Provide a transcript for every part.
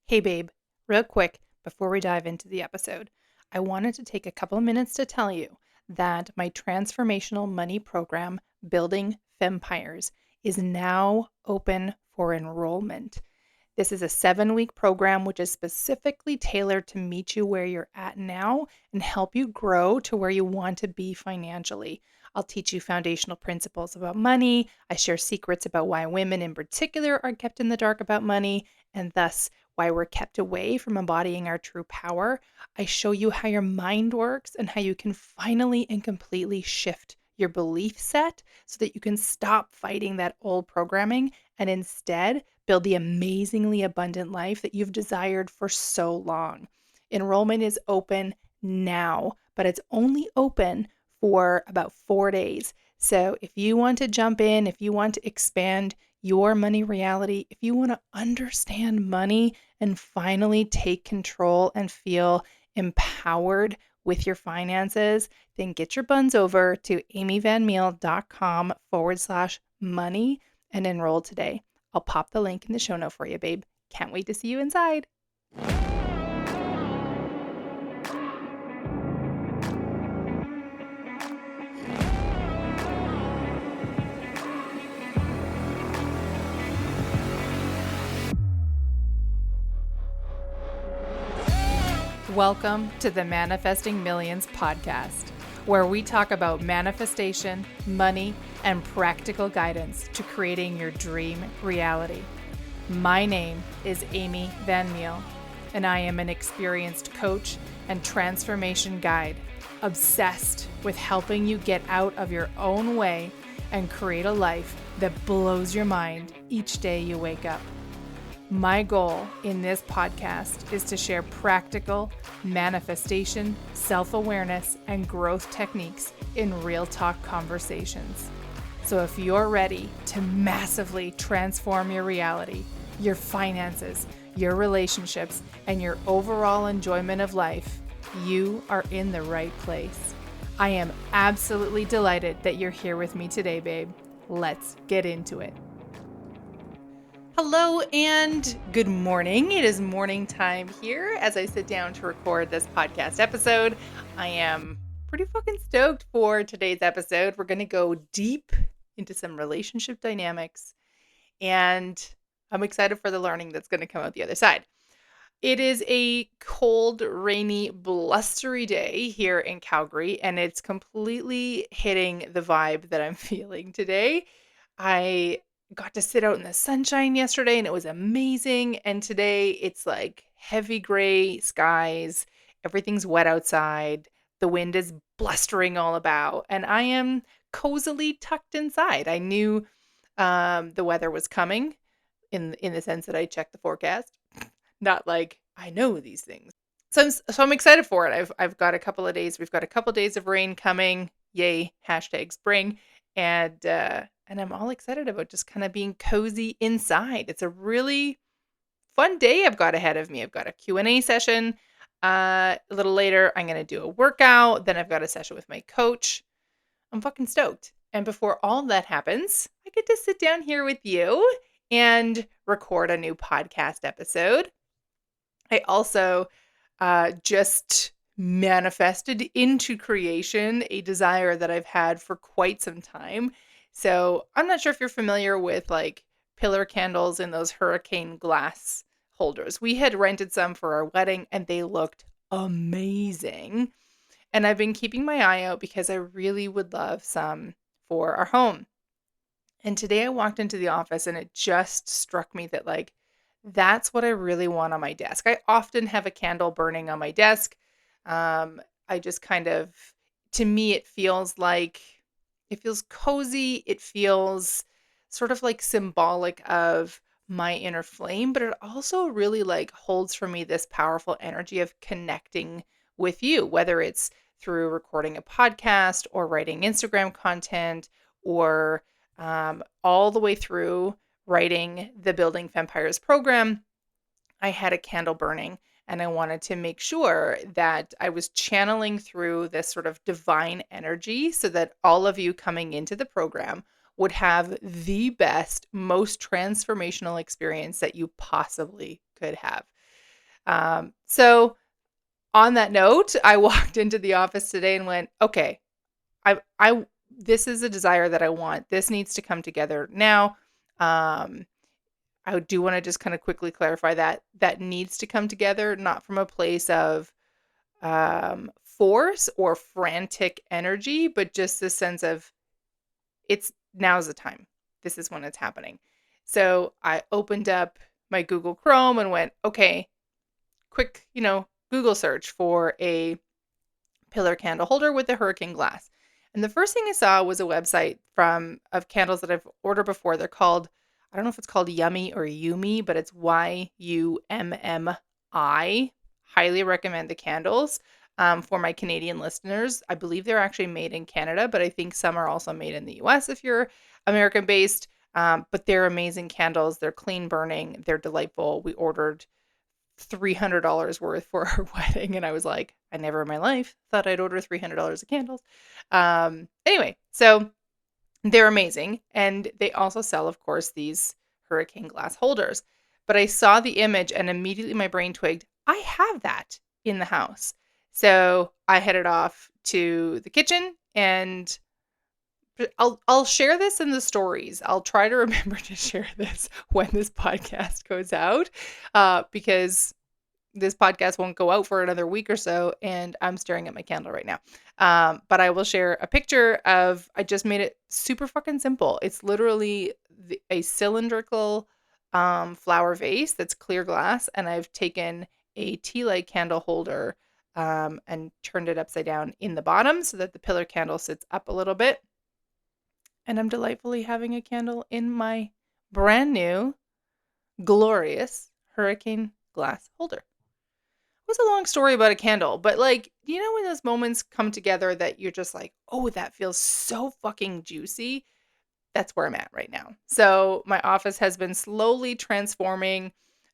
Hey babe, real quick before we dive into the episode, I wanted to take a couple of minutes to tell you that my transformational money program, Building FEMPIRES, is now open for enrollment. This is a 7-week program which is specifically tailored to meet you where you're at now and help you grow to where you want to be financially. I'll teach you foundational principles about money. I share secrets about why women in particular are kept in the dark about money and thus why we're kept away from embodying our true power. I show you how your mind works and how you can finally and completely shift your belief set so that you can stop fighting that old programming and instead build the amazingly abundant life that you've desired for so long. Enrollment is open now, but it's only open for about 4 days. So if you want to jump in, if you want to expand your money reality, if you want to understand money and finally take control and feel empowered with your finances, then get your buns over to amyvanmeal.com/money and enroll today. I'll pop the link in the show note for you, babe. Can't wait to see you inside. Welcome to the Manifesting Millions podcast, where we talk about manifestation, money, and practical guidance to creating your dream reality. My name is Amy Van Meel, and I am an experienced coach and transformation guide, obsessed with helping you get out of your own way and create a life that blows your mind each day you wake up. My goal in this podcast is to share practical manifestation, self-awareness, and growth techniques in real talk conversations. So if you're ready to massively transform your reality, your finances, your relationships, and your overall enjoyment of life, you are in the right place. I am absolutely delighted that you're here with me today, babe. Let's get into it. Hello and good morning. It is morning time here as I sit down to record this podcast episode. I am pretty fucking stoked for today's episode. We're going to go deep into some relationship dynamics, and I'm excited for the learning that's going to come out the other side. It is a cold, rainy, blustery day here in Calgary, and it's completely hitting the vibe that I'm feeling today. I got to sit out in the sunshine yesterday and it was amazing. And today it's like heavy gray skies. Everything's wet outside. The wind is blustering all about. And I am cozily tucked inside. I knew the weather was coming in the sense that I checked the forecast. Not like I know these things. So I'm excited for it. I've got a couple of days. We've got a couple of days of rain coming. Yay, #spring. And I'm all excited about just kind of being cozy inside. It's a really fun day I've got ahead of me. I've got a Q&A session. A little later, I'm going to do a workout. Then I've got a session with my coach. I'm fucking stoked. And before all that happens, I get to sit down here with you and record a new podcast episode. I also just manifested into creation a desire that I've had for quite some time. So I'm not sure if you're familiar with like pillar candles in those hurricane glass holders. We had rented some for our wedding and they looked amazing. And I've been keeping my eye out because I really would love some for our home. And today I walked into the office and it just struck me that like, that's what I really want on my desk. I often have a candle burning on my desk. I just kind of, to me, it feels cozy. It feels sort of like symbolic of my inner flame, but it also really like holds for me this powerful energy of connecting with you, whether it's through recording a podcast or writing Instagram content or all the way through writing the Building FEMPIRES program. I had a candle burning and I wanted to make sure that I was channeling through this sort of divine energy so that all of you coming into the program would have the best, most transformational experience that you possibly could have. So on that note, I walked into the office today and went, okay, I this is a desire that I want. This needs to come together now. Um, I do want to just kind of quickly clarify that that needs to come together, not from a place of force or frantic energy, but just this sense of it's now's the time. This is when it's happening. So I opened up my Google Chrome and went, okay, quick, Google search for a pillar candle holder with a hurricane glass. And the first thing I saw was a website of candles that I've ordered before. They're called, I don't know if it's called Yummy or Yumi, but it's YUMMI. Highly recommend the candles for my Canadian listeners. I believe they're actually made in Canada, but I think some are also made in the US if you're American based. But they're amazing candles. They're clean burning. They're delightful. We ordered $300 worth for our wedding. And I was like, I never in my life thought I'd order $300 of candles. Anyway, so they're amazing. And they also sell, of course, these hurricane glass holders. But I saw the image and immediately my brain twigged, I have that in the house. So I headed off to the kitchen and I'll share this in the stories. I'll try to remember to share this when this podcast goes out, because this podcast won't go out for another week or so, and I'm staring at my candle right now. But I will share a picture of. I just made it super fucking simple. It's literally a cylindrical flower vase that's clear glass, and I've taken a tea light candle holder and turned it upside down in the bottom so that the pillar candle sits up a little bit. And I'm delightfully having a candle in my brand new, glorious hurricane glass holder. It was a long story about a candle, but when those moments come together that you're just like, oh, that feels so fucking juicy. That's where I'm at right now. So my office has been slowly transforming.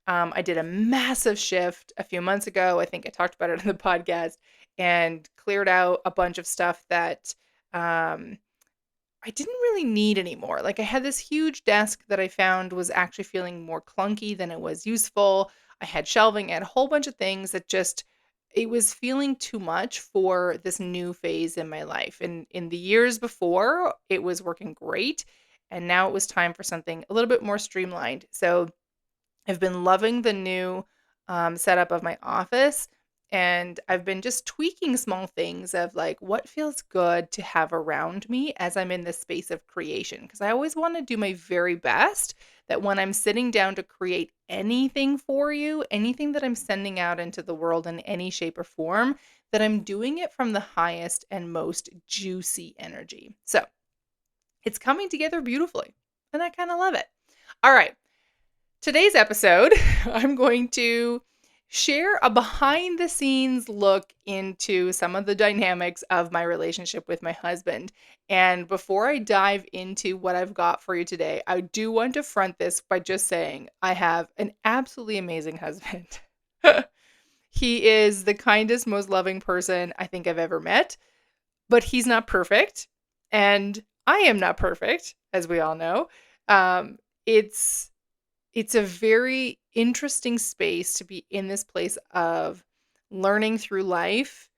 I did a massive shift a few months ago. I think I talked about it in the podcast and cleared out a bunch of stuff that I didn't really need anymore. I had this huge desk that I found was actually feeling more clunky than it was useful. I had shelving and a whole bunch of things that it was feeling too much for this new phase in my life. And in the years before, it was working great. And now it was time for something a little bit more streamlined. So I've been loving the new setup of my office. And I've been just tweaking small things of what feels good to have around me as I'm in this space of creation. Because I always want to do my very best that when I'm sitting down to create anything for you, anything that I'm sending out into the world in any shape or form, that I'm doing it from the highest and most juicy energy. So it's coming together beautifully. And I kind of love it. All right. Today's episode, I'm going to share a behind the scenes look into some of the dynamics of my relationship with my husband. And before I dive into what I've got for you today, I do want to front this by just saying I have an absolutely amazing husband. He is the kindest, most loving person I think I've ever met, but he's not perfect. And I am not perfect, as we all know. It's a very interesting space to be in this place of learning through life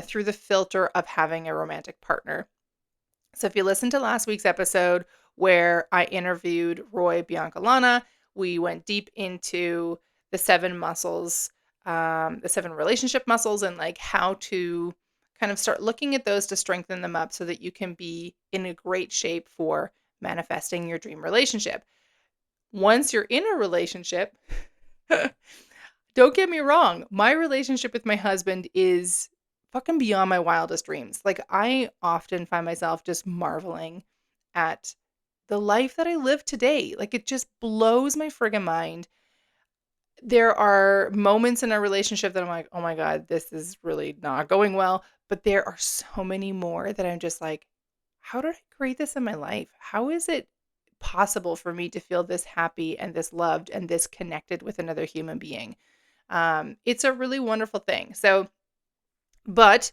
through the filter of having a romantic partner. So if you listen to last week's episode where I interviewed Roy Biancalana, we went deep into the 7 muscles, the 7 relationship muscles, and how to kind of start looking at those to strengthen them up so that you can be in a great shape for manifesting your dream relationship. Once you're in a relationship, don't get me wrong, my relationship with my husband is fucking beyond my wildest dreams. I often find myself just marveling at the life that I live today. It just blows my friggin' mind. There are moments in our relationship that I'm like, oh my God, this is really not going well. But there are so many more that I'm just like, how did I create this in my life? How is it possible for me to feel this happy and this loved and this connected with another human being? It's a really wonderful thing. But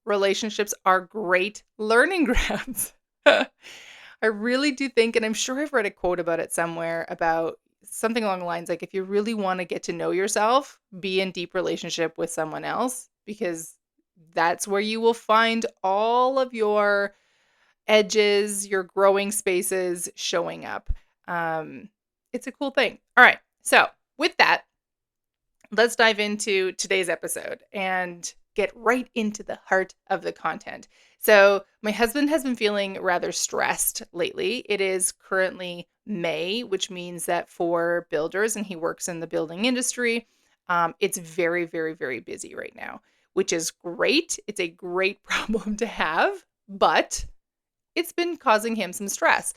relationships are great learning grounds. I really do think, and I'm sure I've read a quote about it somewhere about something along the lines like, if you really want to get to know yourself, be in deep relationship with someone else, because that's where you will find all of your edges, your growing spaces showing up. Um, it's a cool thing. All right. So, with that, let's dive into today's episode and get right into the heart of the content. So, my husband has been feeling rather stressed lately. It is currently May, which means that for builders, and he works in the building industry, it's very, very, very busy right now, which is great. It's a great problem to have, but it's been causing him some stress.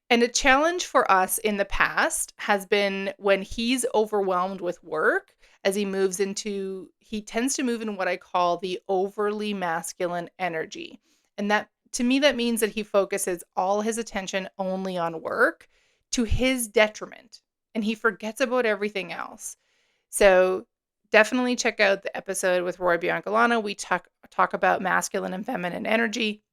And a challenge for us in the past has been when he's overwhelmed with work, as he tends to move in what I call the overly masculine energy. And that, to me, that means that he focuses all his attention only on work to his detriment, and he forgets about everything else. So definitely check out the episode with Roy Biancalana. We talk about masculine and feminine energy.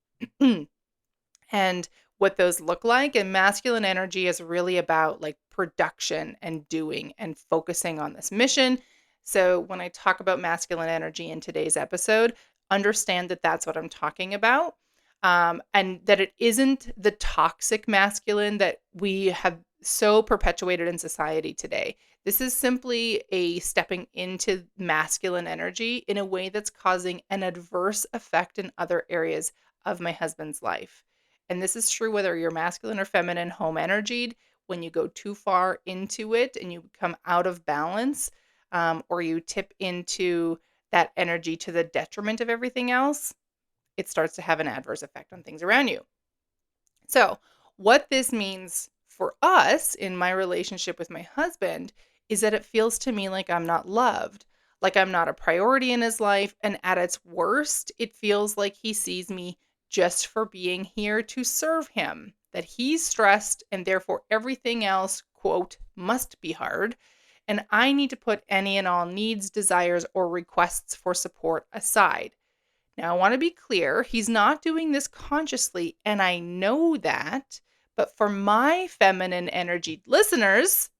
And what those look like. And masculine energy is really about like production and doing and focusing on this mission. So when I talk about masculine energy in today's episode, understand that that's what I'm talking about. And that it isn't the toxic masculine that we have so perpetuated in society today. This is simply a stepping into masculine energy in a way that's causing an adverse effect in other areas of my husband's life. And this is true whether you're masculine or feminine, home energied. When you go too far into it and you become out of balance, or you tip into that energy to the detriment of everything else, it starts to have an adverse effect on things around you. So, what this means for us in my relationship with my husband is that it feels to me like I'm not loved, like I'm not a priority in his life. And at its worst, it feels like he sees me just for being here to serve him, that he's stressed and therefore everything else, quote, must be hard. And I need to put any and all needs, desires, or requests for support aside. Now, I want to be clear, he's not doing this consciously, and I know that. But for my feminine energy listeners,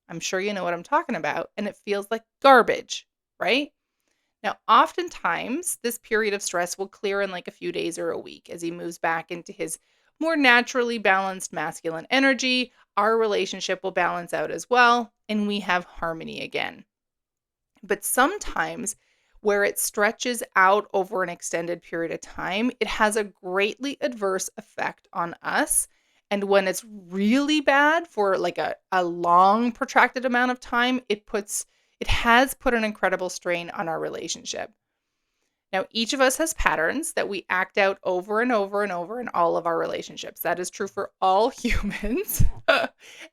I'm sure you know what I'm talking about, and it feels like garbage, right? Now, oftentimes, this period of stress will clear in like a few days or a week as he moves back into his more naturally balanced masculine energy. Our relationship will balance out as well, and we have harmony again. But sometimes, where it stretches out over an extended period of time, it has a greatly adverse effect on us. And when it's really bad for like a long protracted amount of time, it has put an incredible strain on our relationship. Now, each of us has patterns that we act out over and over and over in all of our relationships. That is true for all humans.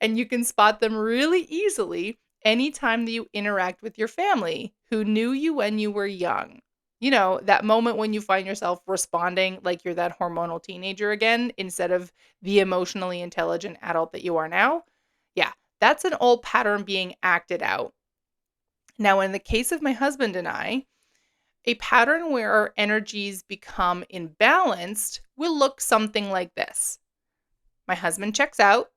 And you can spot them really easily anytime that you interact with your family who knew you when you were young. You know, that moment when you find yourself responding like you're that hormonal teenager again instead of the emotionally intelligent adult that you are now. Yeah, that's an old pattern being acted out. Now, in the case of my husband and I, a pattern where our energies become imbalanced will look something like this. My husband checks out.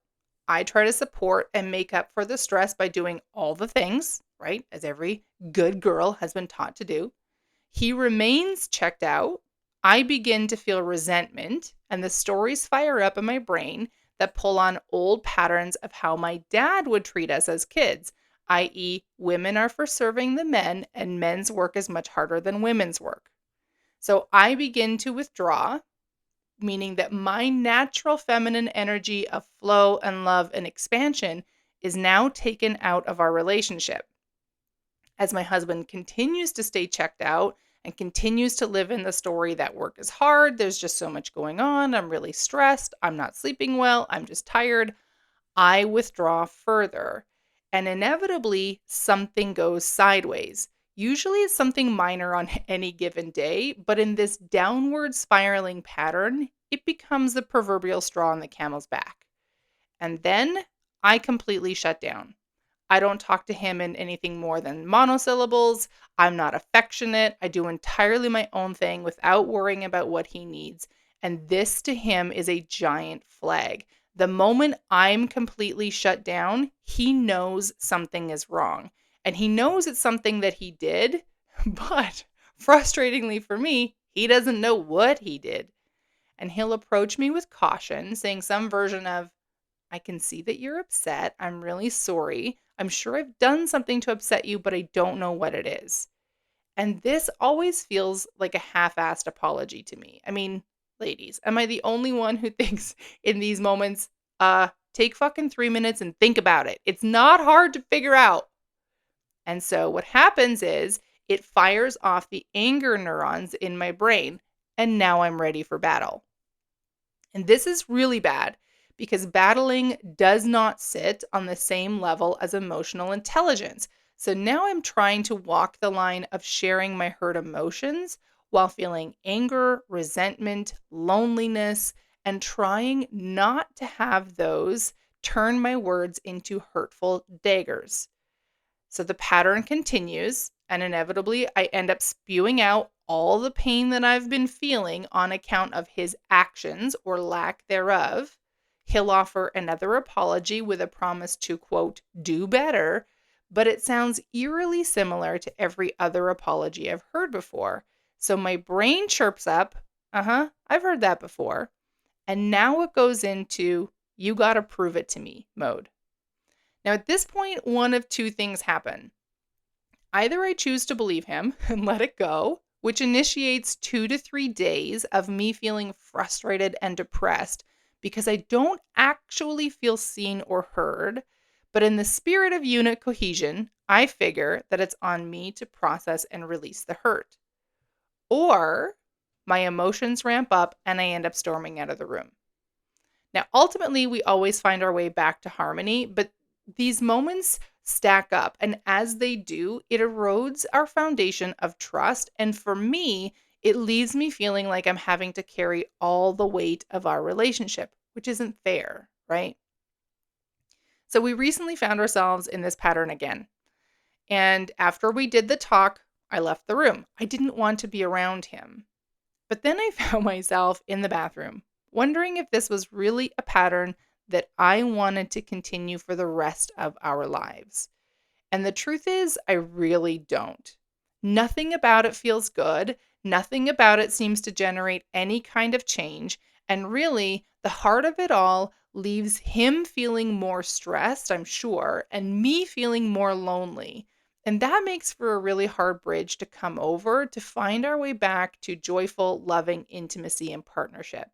I try to support and make up for the stress by doing all the things, right? As every good girl has been taught to do. He remains checked out. I begin to feel resentment, and the stories fire up in my brain that pull on old patterns of how my dad would treat us as kids, i.e., women are for serving the men, and men's work is much harder than women's work. So I begin to withdraw, meaning that my natural feminine energy of flow and love and expansion is now taken out of our relationship. As my husband continues to stay checked out and continues to live in the story that work is hard, there's just so much going on, I'm really stressed, I'm not sleeping well, I'm just tired, I withdraw further. And inevitably, something goes sideways. Usually it's something minor on any given day, but in this downward spiraling pattern, it becomes the proverbial straw on the camel's back. And then I completely shut down. I don't talk to him in anything more than monosyllables. I'm not affectionate. I do entirely my own thing without worrying about what he needs. And this to him is a giant flag. The moment I'm completely shut down, he knows something is wrong. And he knows it's something that he did, but frustratingly for me, he doesn't know what he did. And he'll approach me with caution, saying some version of, I can see that you're upset. I'm really sorry. I'm sure I've done something to upset you, but I don't know what it is. And this always feels like a half-assed apology to me. I mean, ladies, am I the only one who thinks in these moments, take fucking 3 minutes and think about it? It's not hard to figure out. And so what happens is it fires off the anger neurons in my brain, and now I'm ready for battle. And this is really bad because battling does not sit on the same level as emotional intelligence. So now I'm trying to walk the line of sharing my hurt emotions while feeling anger, resentment, loneliness, and trying not to have those turn my words into hurtful daggers. So the pattern continues, and inevitably, I end up spewing out all the pain that I've been feeling on account of his actions or lack thereof. He'll offer another apology with a promise to, quote, do better, but it sounds eerily similar to every other apology I've heard before. So my brain chirps up, I've heard that before. And now it goes into, you gotta prove it to me mode. Now, at this point, one of two things happen. Either I choose to believe him and let it go, which initiates 2 to 3 days of me feeling frustrated and depressed because I don't actually feel seen or heard. But in the spirit of unit cohesion, I figure that it's on me to process and release the hurt. Or my emotions ramp up and I end up storming out of the room. Now, ultimately, we always find our way back to harmony, but these moments stack up. And as they do, it erodes our foundation of trust. And for me, it leaves me feeling like I'm having to carry all the weight of our relationship, which isn't fair, right? So we recently found ourselves in this pattern again. And after we did the talk, I left the room. I didn't want to be around him. But then I found myself in the bathroom, wondering if this was really a pattern that I wanted to continue for the rest of our lives. And the truth is, I really don't. Nothing about it feels good. Nothing about it seems to generate any kind of change. And really, the heart of it all leaves him feeling more stressed, I'm sure, and me feeling more lonely. And that makes for a really hard bridge to come over to find our way back to joyful, loving intimacy and partnership.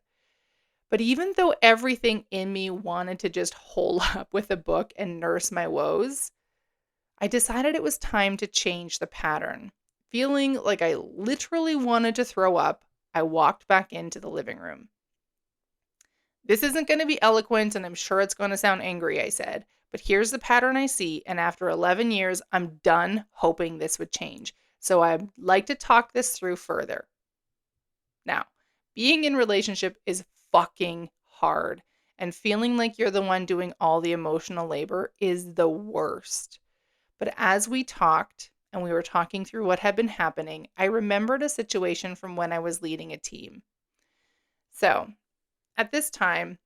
But even though everything in me wanted to just hole up with a book and nurse my woes, I decided it was time to change the pattern. Feeling like I literally wanted to throw up, I walked back into the living room. This isn't going to be eloquent, and I'm sure it's going to sound angry, I said. But here's the pattern I see, and after 11 years, I'm done hoping this would change. So I'd like to talk this through further. Now, being in relationship is fucking hard, and feeling like you're the one doing all the emotional labor is the worst. But as we talked and we were talking through what had been happening, I remembered a situation from when I was leading a team. So at this time,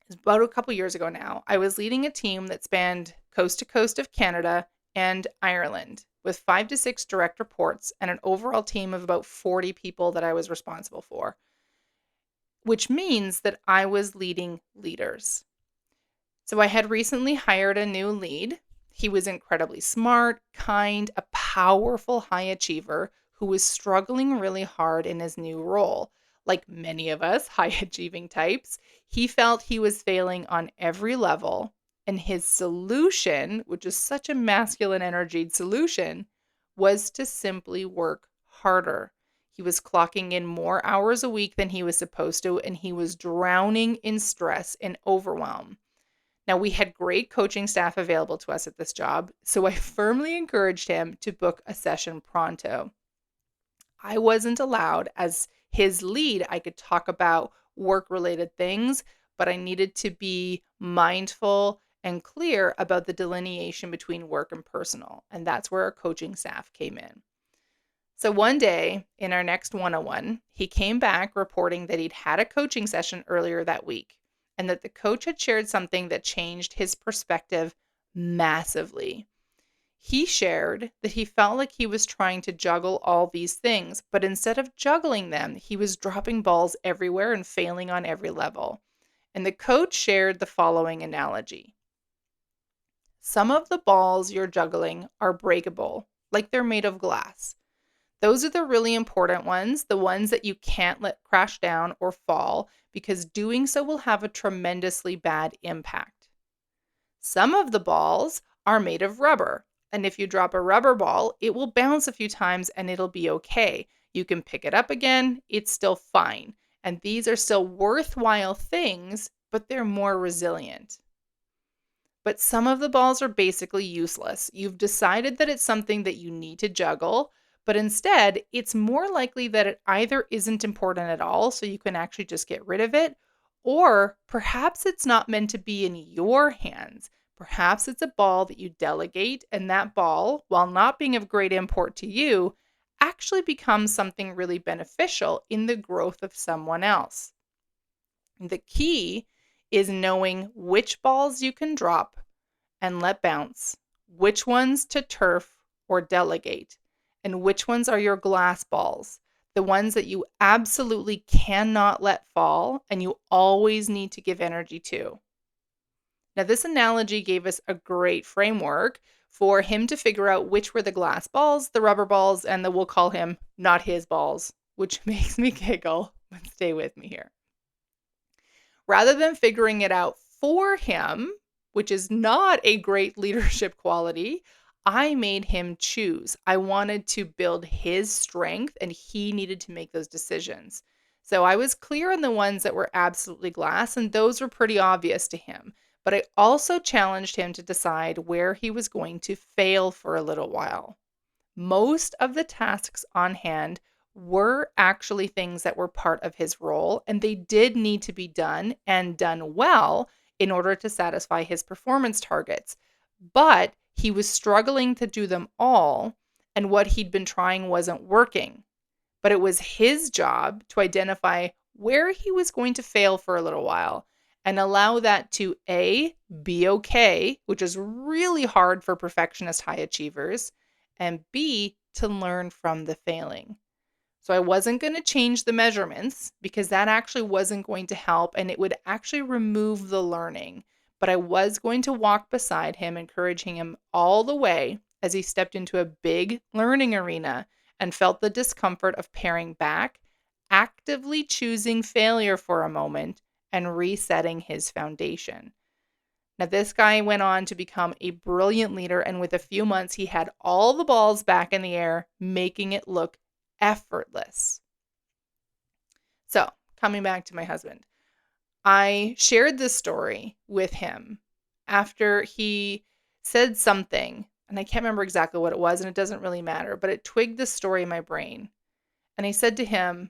it's about a couple years ago now, I was leading a team that spanned coast to coast of Canada and Ireland with 5 to 6 direct reports and an overall team of about 40 people that I was responsible for, which means that I was leading leaders. So I had recently hired a new lead. He was incredibly smart, kind, a powerful high achiever who was struggling really hard in his new role. Like many of us high achieving types, he felt he was failing on every level. And his solution, which is such a masculine energied solution, was to simply work harder. He was clocking in more hours a week than he was supposed to, and he was drowning in stress and overwhelm. Now, we had great coaching staff available to us at this job, so I firmly encouraged him to book a session pronto. I wasn't allowed, as his lead, I could talk about work-related things, but I needed to be mindful and clear about the delineation between work and personal, and that's where our coaching staff came in. So one day in our next one-on-one, he came back reporting that he'd had a coaching session earlier that week. and that the coach had shared something that changed his perspective massively. He shared that he felt like he was trying to juggle all these things, but instead of juggling them, he was dropping balls everywhere and failing on every level. And the coach shared the following analogy. Some of the balls you're juggling are breakable, like they're made of glass. Those are the really important ones, the ones that you can't let crash down or fall, because doing so will have a tremendously bad impact. Some of the balls are made of rubber, and if you drop a rubber ball, it will bounce a few times and it'll be okay. You can pick it up again, it's still fine. And these are still worthwhile things, but they're more resilient. But some of the balls are basically useless. You've decided that it's something that you need to juggle, but instead, it's more likely that it either isn't important at all, so you can actually just get rid of it, or perhaps it's not meant to be in your hands. Perhaps it's a ball that you delegate, and that ball, while not being of great import to you, actually becomes something really beneficial in the growth of someone else. The key is knowing which balls you can drop and let bounce, which ones to turf or delegate, and which ones are your glass balls, the ones that you absolutely cannot let fall and you always need to give energy to. Now, this analogy gave us a great framework for him to figure out which were the glass balls, the rubber balls, and we'll call him not his balls, which makes me giggle, but stay with me here. Rather than figuring it out for him, which is not a great leadership quality, I made him choose. I wanted to build his strength and he needed to make those decisions. So I was clear on the ones that were absolutely glass, and those were pretty obvious to him. But I also challenged him to decide where he was going to fail for a little while. Most of the tasks on hand were actually things that were part of his role, and they did need to be done and done well in order to satisfy his performance targets. But he was struggling to do them all, and what he'd been trying wasn't working. But it was his job to identify where he was going to fail for a little while and allow that to A, be okay, which is really hard for perfectionist high achievers, and B, to learn from the failing. So I wasn't going to change the measurements because that actually wasn't going to help and it would actually remove the learning. But I was going to walk beside him, encouraging him all the way as he stepped into a big learning arena and felt the discomfort of paring back, actively choosing failure for a moment, and resetting his foundation. Now, this guy went on to become a brilliant leader, and with a few months, he had all the balls back in the air, making it look effortless. So, coming back to my husband, I shared this story with him after he said something, and I can't remember exactly what it was, and it doesn't really matter, but it twigged the story in my brain. And I said to him,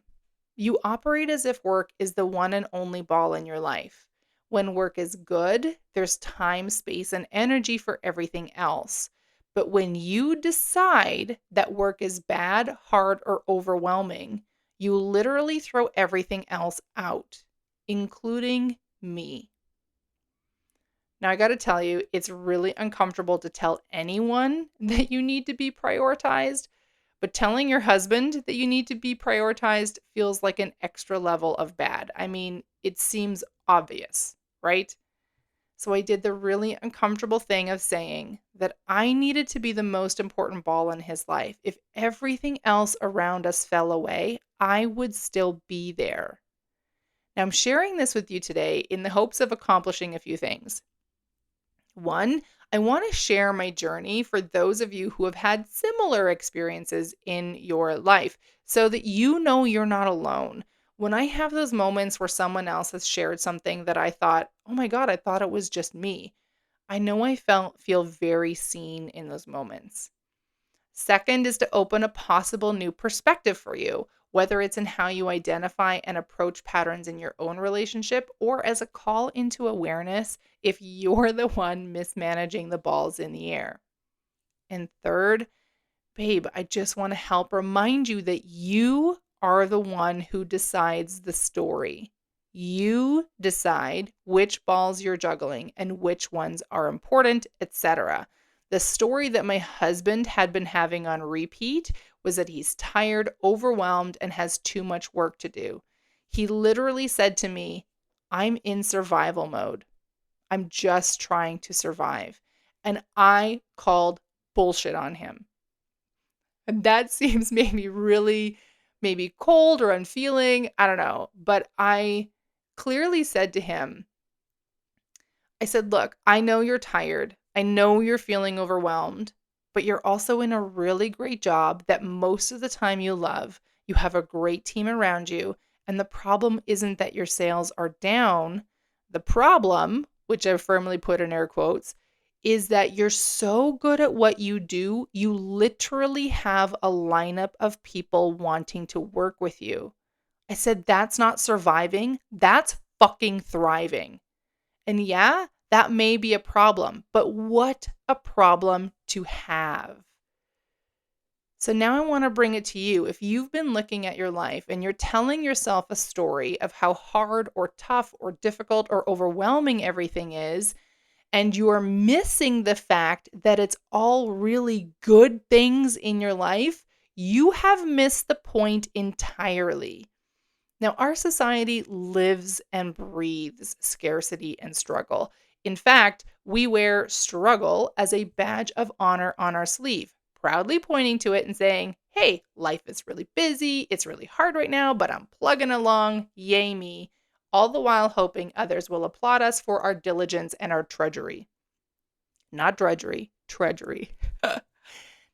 "You operate as if work is the one and only ball in your life. When work is good, there's time, space, and energy for everything else. But when you decide that work is bad, hard, or overwhelming, you literally throw everything else out, including me." Now, I got to tell you, it's really uncomfortable to tell anyone that you need to be prioritized, but telling your husband that you need to be prioritized feels like an extra level of bad. I mean, it seems obvious, right? So I did the really uncomfortable thing of saying that I needed to be the most important ball in his life. If everything else around us fell away, I would still be there. Now, I'm sharing this with you today in the hopes of accomplishing a few things. One, I want to share my journey for those of you who have had similar experiences in your life so that you know you're not alone. When I have those moments where someone else has shared something that I thought, oh my God, I thought it was just me, I know I feel very seen in those moments. Second is to open a possible new perspective for you, whether it's in how you identify and approach patterns in your own relationship or as a call into awareness if you're the one mismanaging the balls in the air. And third, babe, I just want to help remind you that you are the one who decides the story. You decide which balls you're juggling and which ones are important, etc. The story that my husband had been having on repeat was that he's tired, overwhelmed, and has too much work to do. He literally said to me, I'm in survival mode. I'm just trying to survive. And I called bullshit on him. And that seems maybe cold or unfeeling. I don't know. But I clearly said to him, I said, look, I know you're tired. I know you're feeling overwhelmed, but you're also in a really great job that most of the time you love. You have a great team around you. And the problem isn't that your sales are down. The problem, which I firmly put in air quotes, is that you're so good at what you do, you literally have a lineup of people wanting to work with you. I said, that's not surviving. That's fucking thriving. And yeah, that may be a problem, but what a problem to have. So now I want to bring it to you. If you've been looking at your life and you're telling yourself a story of how hard or tough or difficult or overwhelming everything is, and you're missing the fact that it's all really good things in your life, you have missed the point entirely. Now, our society lives and breathes scarcity and struggle. In fact, we wear struggle as a badge of honor on our sleeve, proudly pointing to it and saying, hey, life is really busy, it's really hard right now, but I'm plugging along, yay me, all the while hoping others will applaud us for our diligence and our treachery. Not drudgery, treachery.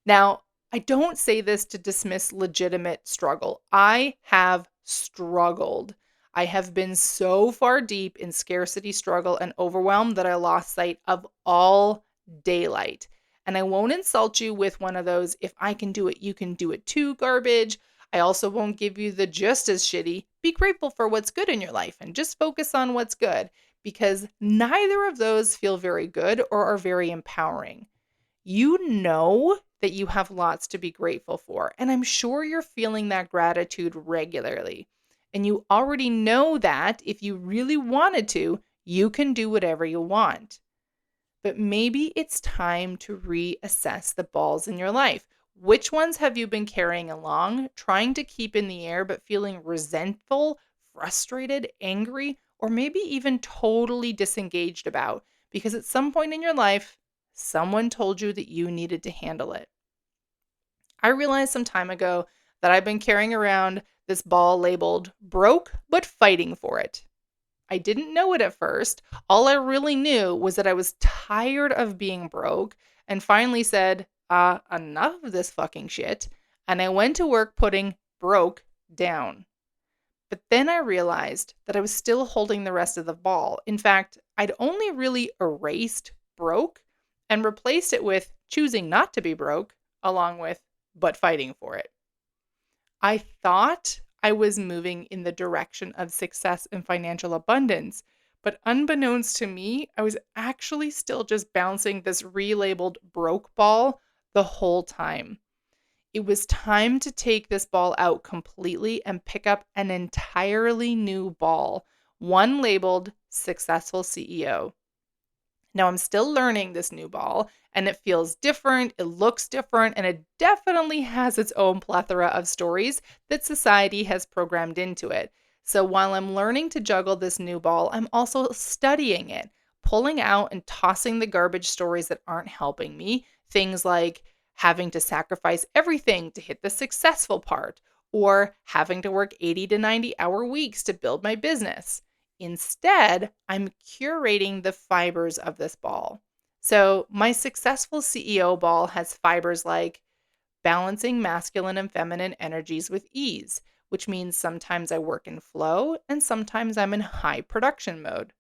Now, I don't say this to dismiss legitimate struggle. I have struggled. I have been so far deep in scarcity struggle and overwhelm that I lost sight of all daylight. And I won't insult you with one of those, if I can do it, you can do it too garbage. I also won't give you the just as shitty, be grateful for what's good in your life and just focus on what's good, because neither of those feel very good or are very empowering. You know that you have lots to be grateful for, and I'm sure you're feeling that gratitude regularly. And you already know that if you really wanted to, you can do whatever you want. But maybe it's time to reassess the balls in your life. Which ones have you been carrying along, trying to keep in the air, but feeling resentful, frustrated, angry, or maybe even totally disengaged about? Because at some point in your life, someone told you that you needed to handle it. I realized some time ago that I've been carrying around this ball labeled broke, but fighting for it. I didn't know it at first. All I really knew was that I was tired of being broke and finally said, enough of this fucking shit. And I went to work putting broke down. But then I realized that I was still holding the rest of the ball. In fact, I'd only really erased broke and replaced it with choosing not to be broke, along with but fighting for it. I thought I was moving in the direction of success and financial abundance, but unbeknownst to me, I was actually still just bouncing this relabeled broke ball the whole time. It was time to take this ball out completely and pick up an entirely new ball, one labeled Successful CEO. Now, I'm still learning this new ball, and it feels different, it looks different, and it definitely has its own plethora of stories that society has programmed into it. So while I'm learning to juggle this new ball, I'm also studying it, pulling out and tossing the garbage stories that aren't helping me. Things like having to sacrifice everything to hit the successful part, or having to work 80 to 90-hour weeks to build my business. Instead, I'm curating the fibers of this ball. So my successful CEO ball has fibers like balancing masculine and feminine energies with ease, which means sometimes I work in flow and sometimes I'm in high production mode.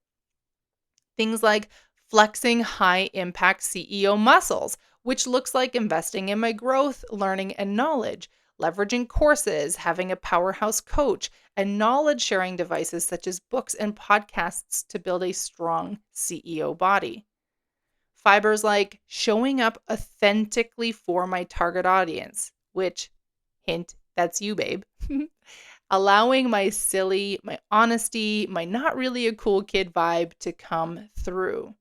Things like flexing high impact CEO muscles, which looks like investing in my growth, learning, and knowledge, leveraging courses, having a powerhouse coach, and knowledge sharing devices such as books and podcasts to build a strong CEO body. Fibers like showing up authentically for my target audience, which, hint, that's you, babe. allowing my silly, my honesty, my not really a cool kid vibe to come through.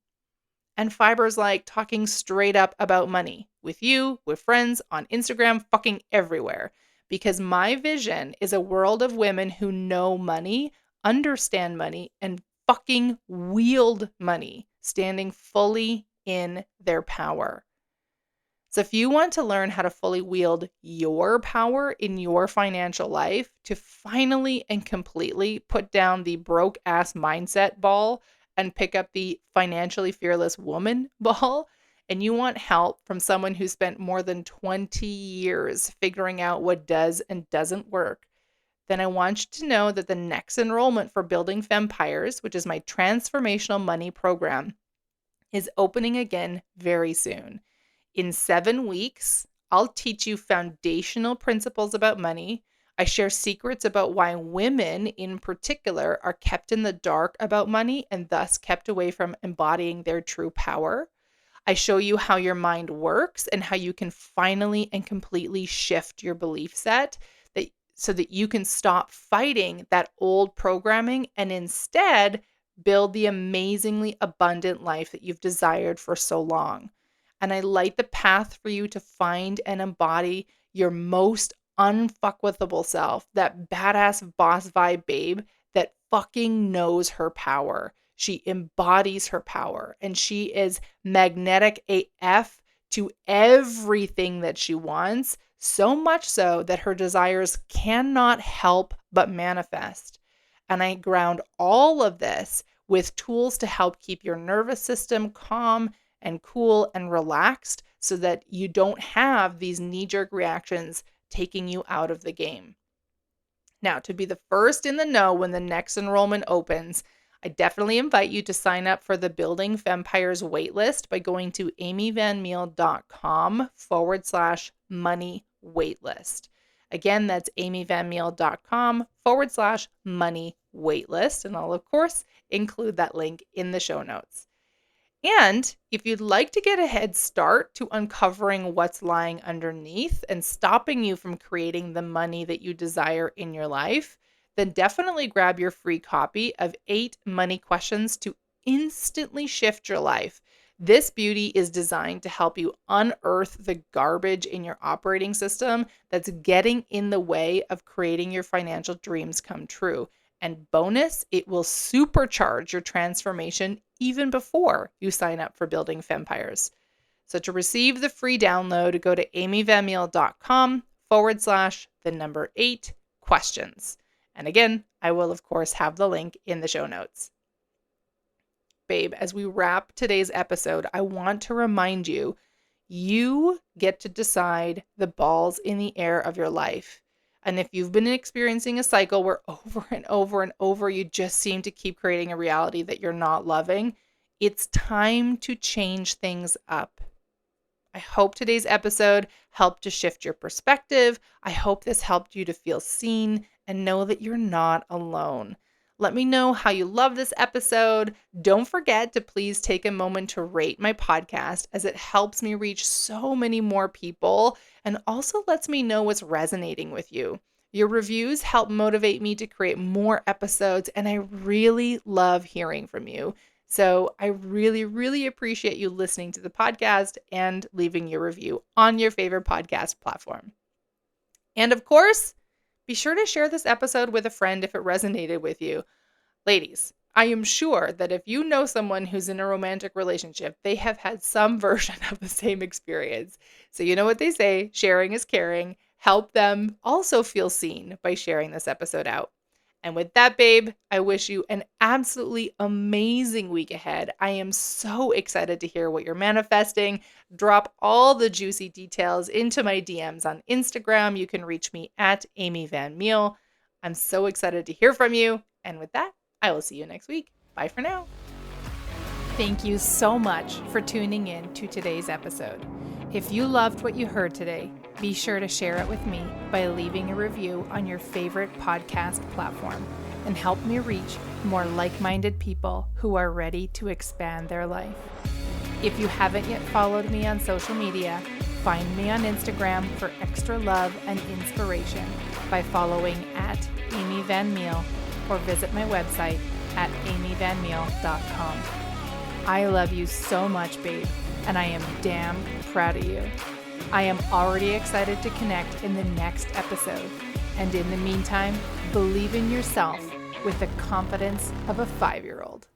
And fibers like talking straight up about money with you, with friends, on Instagram, fucking everywhere. Because my vision is a world of women who know money, understand money, and fucking wield money, standing fully in their power. So if you want to learn how to fully wield your power in your financial life, to finally and completely put down the broke ass mindset ball and pick up the financially fearless woman ball, and you want help from someone who spent more than 20 years figuring out what does and doesn't work, then I want you to know that the next enrollment for Building FEMPIRES, which is my transformational money program, is opening again very soon. In 7 weeks, I'll teach you foundational principles about money. I share secrets about why women in particular are kept in the dark about money and thus kept away from embodying their true power. I show you how your mind works and how you can finally and completely shift your belief set so that you can stop fighting that old programming and instead build the amazingly abundant life that you've desired for so long. And I light the path for you to find and embody your most unfuckwithable self, that badass boss vibe babe that fucking knows her power. She embodies her power and she is magnetic AF to everything that she wants, so much so that her desires cannot help but manifest. And I ground all of this with tools to help keep your nervous system calm and cool and relaxed so that you don't have these knee-jerk reactions taking you out of the game. Now, to be the first in the know when the next enrollment opens, I definitely invite you to sign up for the Building FEMPIRES waitlist by going to amyvanmeal.com/money waitlist. Again, that's amyvanmeal.com/money waitlist. And I'll, of course, include that link in the show notes. And if you'd like to get a head start to uncovering what's lying underneath and stopping you from creating the money that you desire in your life, then definitely grab your free copy of 8 money questions to instantly shift your life. This beauty is designed to help you unearth the garbage in your operating system that's getting in the way of creating your financial dreams come true. And bonus, it will supercharge your transformation even before you sign up for Building FEMPIRES. So to receive the free download, go to amyvanmeal.com/8 questions. And again, I will, of course, have the link in the show notes. Babe, as we wrap today's episode, I want to remind you, you get to decide the balls in the air of your life. And if you've been experiencing a cycle where over and over and over you just seem to keep creating a reality that you're not loving, it's time to change things up. I hope today's episode helped to shift your perspective. I hope this helped you to feel seen and know that you're not alone. Let me know how you love this episode. Don't forget to please take a moment to rate my podcast, as it helps me reach so many more people and also lets me know what's resonating with you. Your reviews help motivate me to create more episodes, and I really love hearing from you. So I really, really appreciate you listening to the podcast and leaving your review on your favorite podcast platform. And of course, be sure to share this episode with a friend if it resonated with you. Ladies, I am sure that if you know someone who's in a romantic relationship, they have had some version of the same experience. So you know what they say, sharing is caring. Help them also feel seen by sharing this episode out. And with that, babe, I wish you an absolutely amazing week ahead. I am so excited to hear what you're manifesting. Drop all the juicy details into my DMs on Instagram. You can reach me at Amy Van Meel. I'm so excited to hear from you. And with that, I will see you next week. Bye for now. Thank you so much for tuning in to today's episode. If you loved what you heard today, be sure to share it with me by leaving a review on your favorite podcast platform and help me reach more like-minded people who are ready to expand their life. If you haven't yet followed me on social media, Find me on Instagram for extra love and inspiration by following at Amy Van Meel or visit my website at amyvanmeel.com. I love you so much, babe, and I am damn proud of you. I am already excited to connect in the next episode. And in the meantime, believe in yourself with the confidence of a 5-year-old.